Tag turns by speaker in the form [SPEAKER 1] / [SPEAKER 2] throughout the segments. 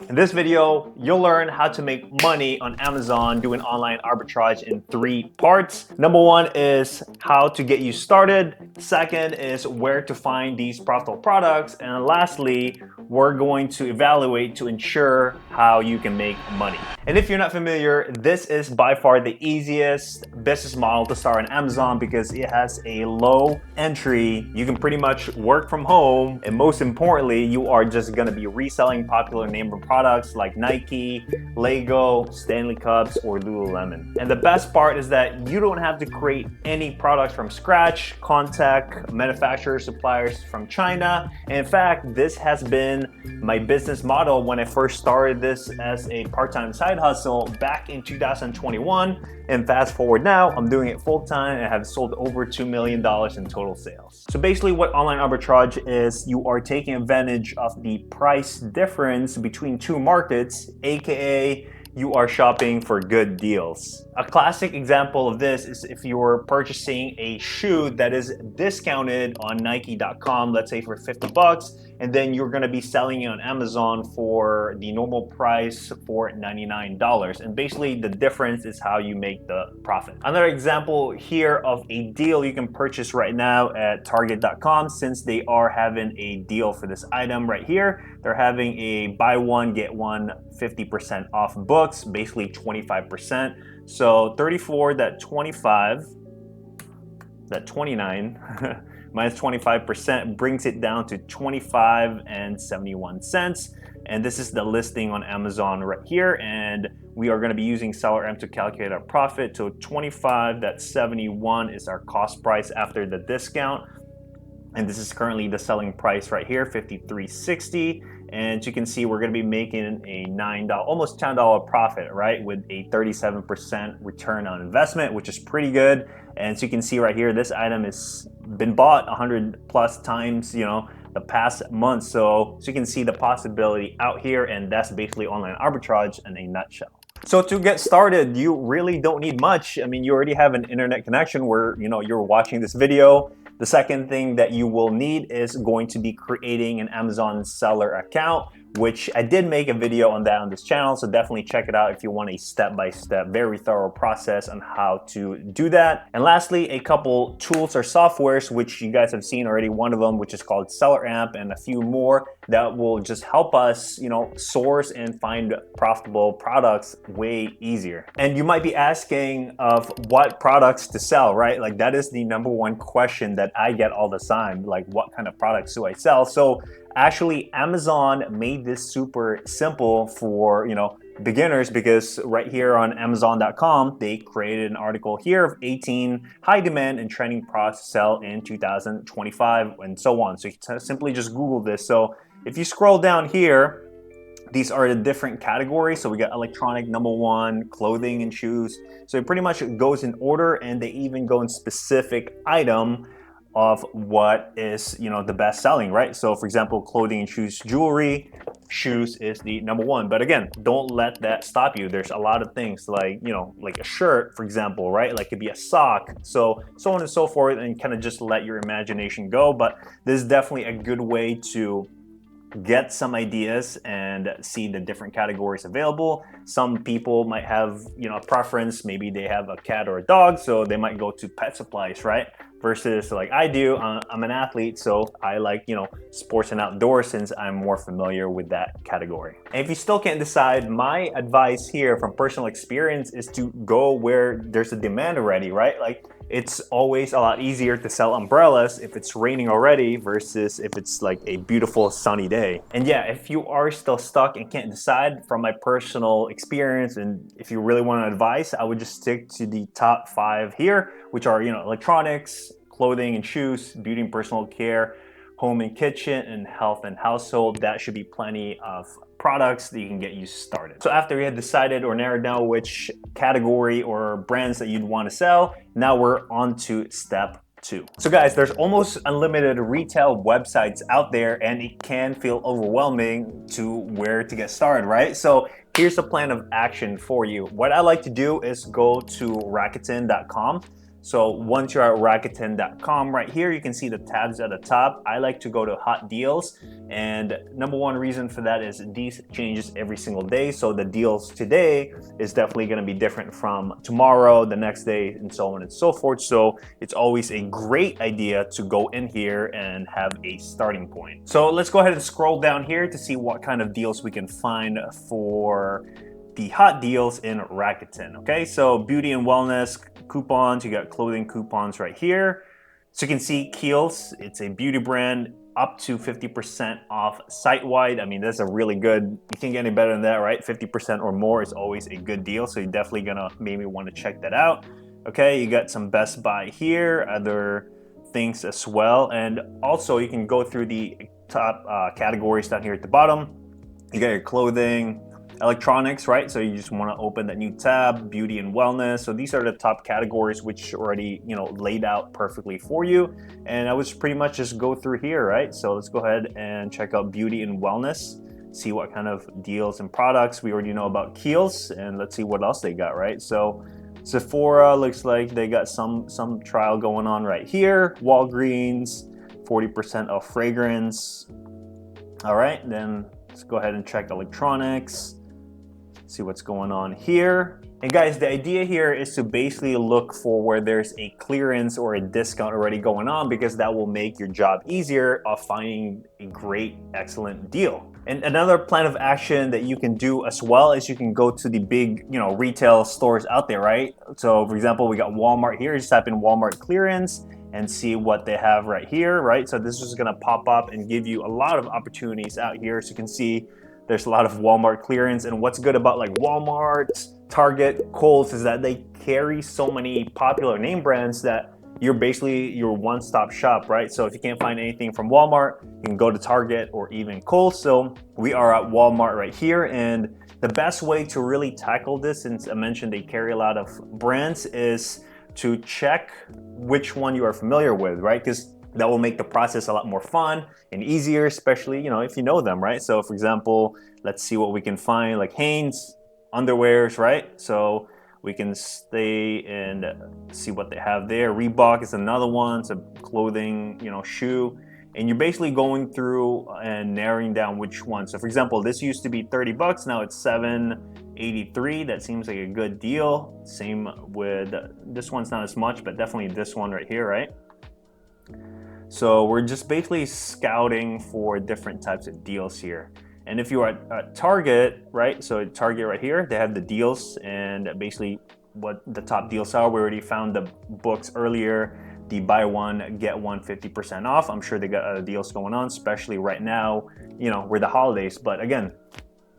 [SPEAKER 1] In this video, you'll learn how to make money on Amazon doing online arbitrage in 3 parts. Number 1 is how to get you started. Second is where to find these profitable products. And lastly, we're going to evaluate to ensure how you can make money. And if you're not familiar, this is by far the easiest business model to start on Amazon because it has a low entry. You can pretty much work from home, and most importantly, you are just going to be reselling popular name brand products like Nike, Lego, Stanley Cups, or Lululemon. And the best part is that you don't have to create any products from scratch, contact manufacturers, suppliers from China. And in fact, this has been my business model when I first started this as a part-time side hustle back in 2021. And fast forward now, I'm doing it full-time and have sold over $2 million in total sales. So basically what online arbitrage is, you are taking advantage of the price difference between two markets, aka you are shopping for good deals. A classic example of this is if you're purchasing a shoe that is discounted on Nike.com, let's say for 50 bucks, and then you're gonna be selling it on Amazon for the normal price for $99. And basically the difference is how you make the profit. Another example here of a deal you can purchase right now at Target.com, since they are having a deal for this item right here. They're having a buy one, get one 50% off books, basically 25%. So 34, that 25, that 29, minus 25% brings it down to 25.71. And this is the listing on Amazon right here. And we are going to be using Seller M to calculate our profit. So 25.71 is our cost price after the discount. And this is currently the selling price right here, $53.60. And you can see we're going to be making a $9, almost $10 profit, right? With a 37% return on investment, which is pretty good. And so you can see right here, this item has been bought 100 plus times, the past month. So you can see the possibility out here, and that's basically online arbitrage in a nutshell. So to get started, you really don't need much. I mean, you already have an internet connection where, you're watching this video. The second thing that you will need is going to be creating an Amazon seller account, which I did make a video on that on this channel. So definitely check it out if you want a step-by-step, very thorough process on how to do that. And lastly, a couple tools or softwares, which you guys have seen already, one of them, which is called Seller Amp, and a few more that will just help us, source and find profitable products way easier. And you might be asking of what products to sell, right? Like that is the number one question that I get all the time. Like, what kind of products do I sell? So actually, Amazon made this super simple for, beginners, because right here on Amazon.com, they created an article here of 18 high demand and trending products to sell in 2025 and so on. So you can simply just Google this. So if you scroll down here, these are the different categories. So we got electronic, number 1, clothing and shoes. So it pretty much goes in order, and they even go in specific item of what is, the best selling, right? So for example, clothing and shoes, jewelry, shoes is the number 1. But again, don't let that stop you. There's a lot of things like, like a shirt, for example, right? Like it could be a sock. So on and so forth, and kind of just let your imagination go. But this is definitely a good way to get some ideas and see the different categories available. Some people might have, a preference. Maybe they have a cat or a dog, so they might go to pet supplies, right? Versus like I do, I'm an athlete, so I like, sports and outdoors since I'm more familiar with that category. And if you still can't decide, my advice here from personal experience is to go where there's a demand already, right? Like it's always a lot easier to sell umbrellas if it's raining already versus if it's like a beautiful sunny day. And yeah, if you are still stuck and can't decide, from my personal experience, and if you really want advice, I would just stick to the top 5 here, which are, electronics, clothing and shoes, beauty and personal care, home and kitchen, and health and household. That should be plenty of products that you can get you started. So after you had decided or narrowed down which category or brands that you'd want to sell, now we're on to step 2. So guys, there's almost unlimited retail websites out there, and it can feel overwhelming to where to get started, right? So here's a plan of action for you. What I like to do is go to Rakuten.com. So once you're at Rakuten.com right here, you can see the tabs at the top. I like to go to hot deals, and number one reason for that is these changes every single day. So the deals today is definitely going to be different from tomorrow, the next day, and so on and so forth. So it's always a great idea to go in here and have a starting point. So let's go ahead and scroll down here to see what kind of deals we can find for the hot deals in Rakuten. Okay, so beauty and wellness coupons, you got clothing coupons right here. So you can see Kiehl's, it's a beauty brand, up to 50% off site-wide. I mean, that's a really good, you can't get any better than that, right? 50% or more is always a good deal. So you're definitely gonna maybe want to check that out. Okay, you got some Best Buy here, other things as well. And also you can go through the top categories down here at the bottom. You got your clothing, electronics, right? So you just want to open that new tab, beauty and wellness. So these are the top categories which already, laid out perfectly for you. And I would pretty much just go through here, right? So let's go ahead and check out beauty and wellness, see what kind of deals and products. We already know about Kiehl's, and let's see what else they got, right? So Sephora looks like they got some trial going on right here. Walgreens, 40% off fragrance. All right, then let's go ahead and check electronics. See what's going on here. And guys, the idea here is to basically look for where there's a clearance or a discount already going on, because that will make your job easier of finding a great, excellent deal. And another plan of action that you can do as well is you can go to the big, retail stores out there, right? So for example, we got Walmart here. Just type in Walmart clearance and see what they have right here, right? So this is gonna pop up and give you a lot of opportunities out here. So you can see there's a lot of Walmart clearance. And what's good about like Walmart, Target, Kohl's is that they carry so many popular name brands that you're basically your one-stop shop, right? So if you can't find anything from Walmart, you can go to Target or even Kohl's. So we are at Walmart right here. And the best way to really tackle this, since I mentioned they carry a lot of brands, is to check which one you are familiar with, right? Because that will make the process a lot more fun and easier, especially, if you know them, right? So for example, let's see what we can find, like Hanes underwears, right? So we can stay and see what they have there. Reebok is another one. It's a clothing, shoe. And you're basically going through and narrowing down which one. So for example, this used to be 30 bucks. Now it's $7.83. That seems like a good deal. Same with this one's not as much, but definitely this one right here, right? So we're just basically scouting for different types of deals here. And if you are at Target, right? So at Target right here, they have the deals, and basically what the top deals are. We already found the books earlier, the buy one, get one 50% off. I'm sure they got other deals going on, especially right now, we're the holidays. But again,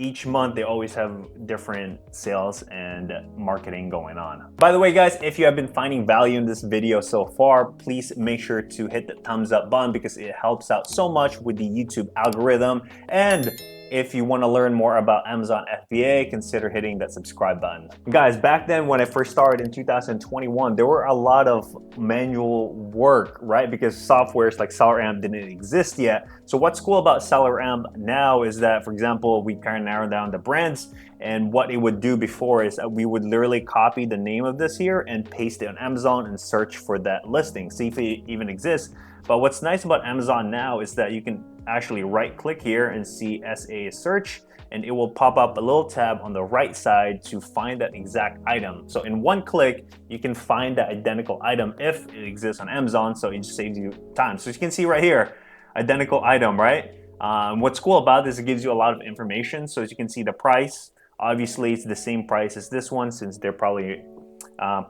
[SPEAKER 1] each month they always have different sales and marketing going on. By the way, guys, if you have been finding value in this video so far, please make sure to hit the thumbs up button, because it helps out so much with the YouTube algorithm. And if you want to learn more about Amazon FBA, consider hitting that subscribe button. Guys, back then when I first started in 2021, there were a lot of manual work, right? Because softwares like SellerAmp didn't exist yet. So what's cool about SellerAmp now is that, for example, we kind of narrow down the brands, and what it would do before is that we would literally copy the name of this here and paste it on Amazon and search for that listing, see if it even exists. But what's nice about Amazon now is that you can actually right click here and see SA search, and it will pop up a little tab on the right side to find that exact item. So in one click, you can find that identical item if it exists on Amazon, so it just saves you time. So you can see right here, identical item, right? What's cool about this, it gives you a lot of information. So as you can see the price, obviously it's the same price as this one, since they're probably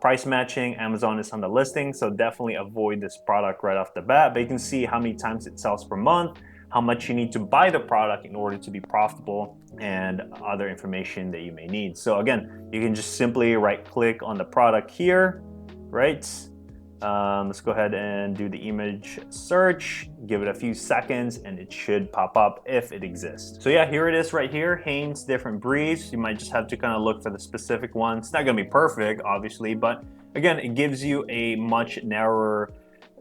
[SPEAKER 1] price matching. Amazon is on the listing, so definitely avoid this product right off the bat. But you can see how many times it sells per month, how much you need to buy the product in order to be profitable, and other information that you may need. So again, you can just simply right click on the product here, right? Let's go ahead and do the image search, give it a few seconds, and it should pop up if it exists. So yeah, here it is right here, Hanes different briefs. You might just have to kind of look for the specific one. It's not gonna be perfect, obviously, but again, it gives you a much narrower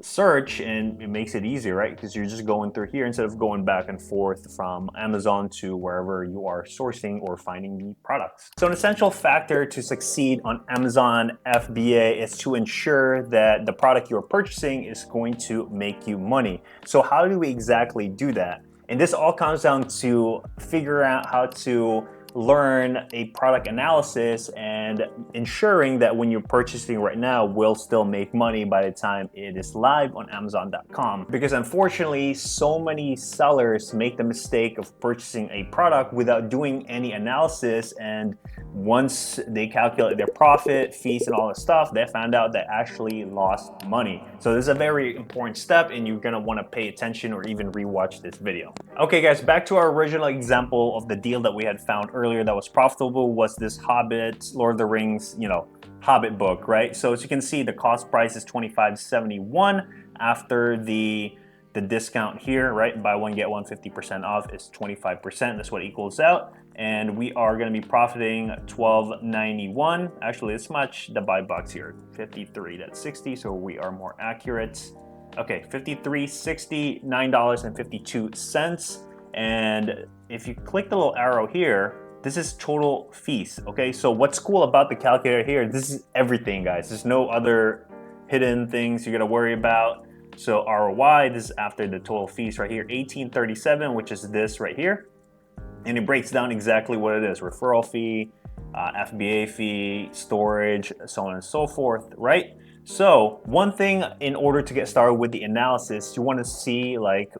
[SPEAKER 1] search, and it makes it easier, right? Because you're just going through here instead of going back and forth from Amazon to wherever you are sourcing or finding the products. So an essential factor to succeed on Amazon FBA is to ensure that the product you're purchasing is going to make you money. So how do we exactly do that? And this all comes down to figure out how to learn a product analysis and ensuring that when you're purchasing right now will still make money by the time it is live on Amazon.com. Because unfortunately, so many sellers make the mistake of purchasing a product without doing any analysis, and once they calculate their profit, fees, and all this stuff, they found out they actually lost money. So this is a very important step, and you're gonna wanna pay attention or even rewatch this video. Okay guys, back to our original example of the deal that we had found earlier that was profitable was this Hobbit, Lord of the Rings, Hobbit book, right? So as you can see, the cost price is $25.71 after the discount here, right? Buy one, get one 50% off is 25%. That's what equals out. And we are going to be profiting $12.91. Actually, it's much. The buy box here, 53, that's 60. So we are more accurate. Okay, 53.60, $9.52. And if you click the little arrow here, this is total fees. Okay, so what's cool about the calculator here, this is everything, guys. There's no other hidden things you're gonna worry about. So ROI, this is after the total fees right here, 1837, which is this right here. And it breaks down exactly what it is: referral fee, FBA fee, storage, so on and so forth, right? So one thing, in order to get started with the analysis, you want to see, like,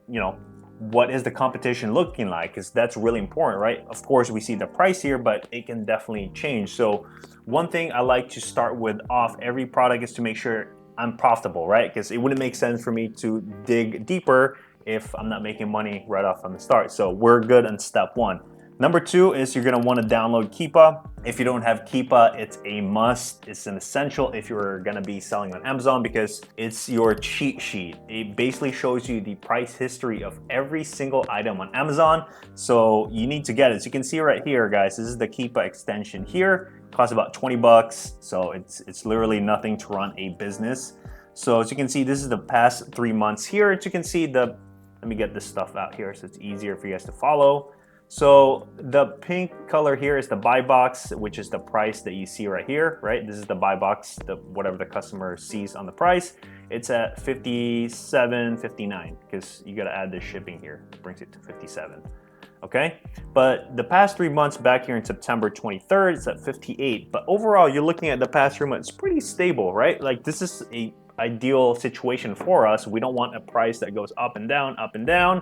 [SPEAKER 1] what is the competition looking like, because that's really important, right? Of course, we see the price here, but it can definitely change. So one thing I like to start with off every product is to make sure I'm profitable, right? Because it wouldn't make sense for me to dig deeper if I'm not making money right off from the start. So we're good on step one. Number two is you're gonna wanna download Keepa. If you don't have Keepa, it's a must. It's an essential if you're gonna be selling on Amazon, because it's your cheat sheet. It basically shows you the price history of every single item on Amazon. So you need to get it. So you can see right here, guys, this is the Keepa extension here. Costs about 20 bucks. So it's literally nothing to run a business. So as you can see, this is the past 3 months here. As you can see, let me get this stuff out here so it's easier for you guys to follow. So the pink color here is the buy box, which is the price that you see right here, right? This is the buy box, whatever the customer sees on the price. It's at $57.59 because you got to add the shipping here. It brings it to 57. Okay, but the past 3 months back here in September 23rd, it's at 58. But overall, you're looking at the past 3 months, pretty stable, right? Like, this is a ideal situation for us. We don't want a price that goes up and down, up and down.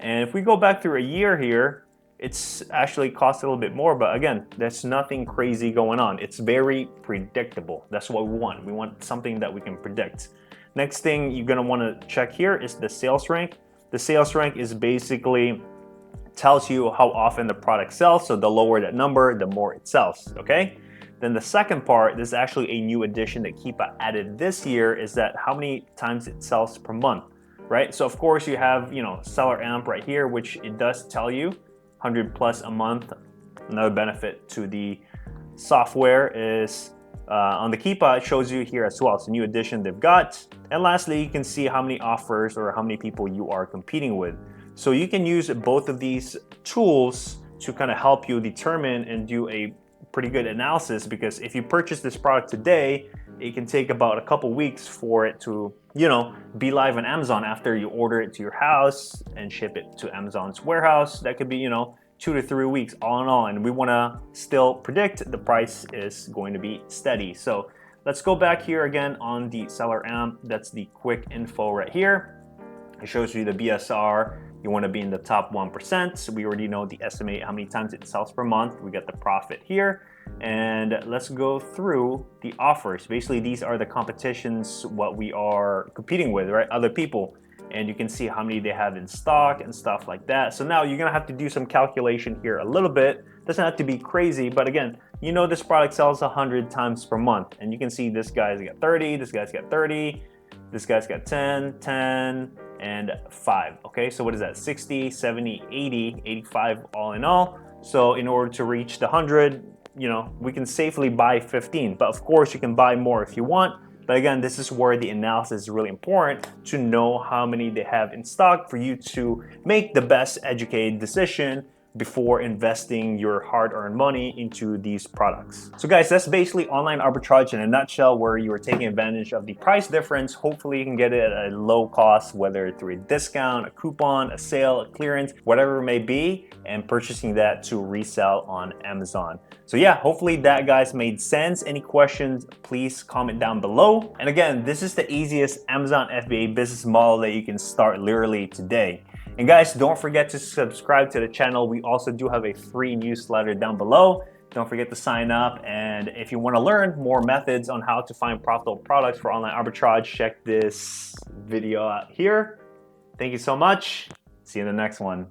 [SPEAKER 1] And if we go back through a year here, it's actually cost a little bit more, but again, there's nothing crazy going on. It's very predictable. That's what we want. We want something that we can predict. Next thing you're gonna wanna check here is the sales rank. The sales rank is basically tells you how often the product sells. So the lower that number, the more it sells, okay? Then the second part, this is actually a new addition that Keepa added this year, is that how many times it sells per month, right? So of course you have, Seller Amp right here, which it does tell you 100 plus a month. Another benefit to the software is on the Keepa, it shows you here as well. It's a new addition they've got. And lastly, you can see how many offers or how many people you are competing with. So you can use both of these tools to kind of help you determine and do a pretty good analysis, because if you purchase this product today, it can take about a couple weeks for it to, be live on Amazon after you order it to your house and ship it to Amazon's warehouse. That could be, 2 to 3 weeks all in all. And we want to still predict the price is going to be steady. So let's go back here again on the Seller Amp. That's the quick info right here. It shows you the BSR. You want to be in the top 1%. So we already know the estimate, how many times it sells per month. We got the profit here. And let's go through the offers. Basically, these are the competitions, what we are competing with, right? Other people. And you can see how many they have in stock and stuff like that. So now you're going to have to do some calculation here a little bit. Doesn't have to be crazy, but again, this product sells 100 times per month. And you can see this guy's got 30, this guy's got 30, this guy's got 10, 10, and 5. Okay, so what is that? 60, 70, 80, 85 all in all. So in order to reach the 100, we can safely buy 15. But of course, you can buy more if you want. But again, this is where the analysis is really important to know how many they have in stock for you to make the best educated decision before investing your hard-earned money into these products. So guys, that's basically online arbitrage in a nutshell, where you are taking advantage of the price difference. Hopefully you can get it at a low cost, whether through a discount, a coupon, a sale, a clearance, whatever it may be, and purchasing that to resell on Amazon. So yeah, hopefully that guys made sense. Any questions, please comment down below. And again, this is the easiest Amazon FBA business model that you can start literally today. And guys, don't forget to subscribe to the channel. We also do have a free newsletter down below. Don't forget to sign up. And if you want to learn more methods on how to find profitable products for online arbitrage, check this video out here. Thank you so much. See you in the next one.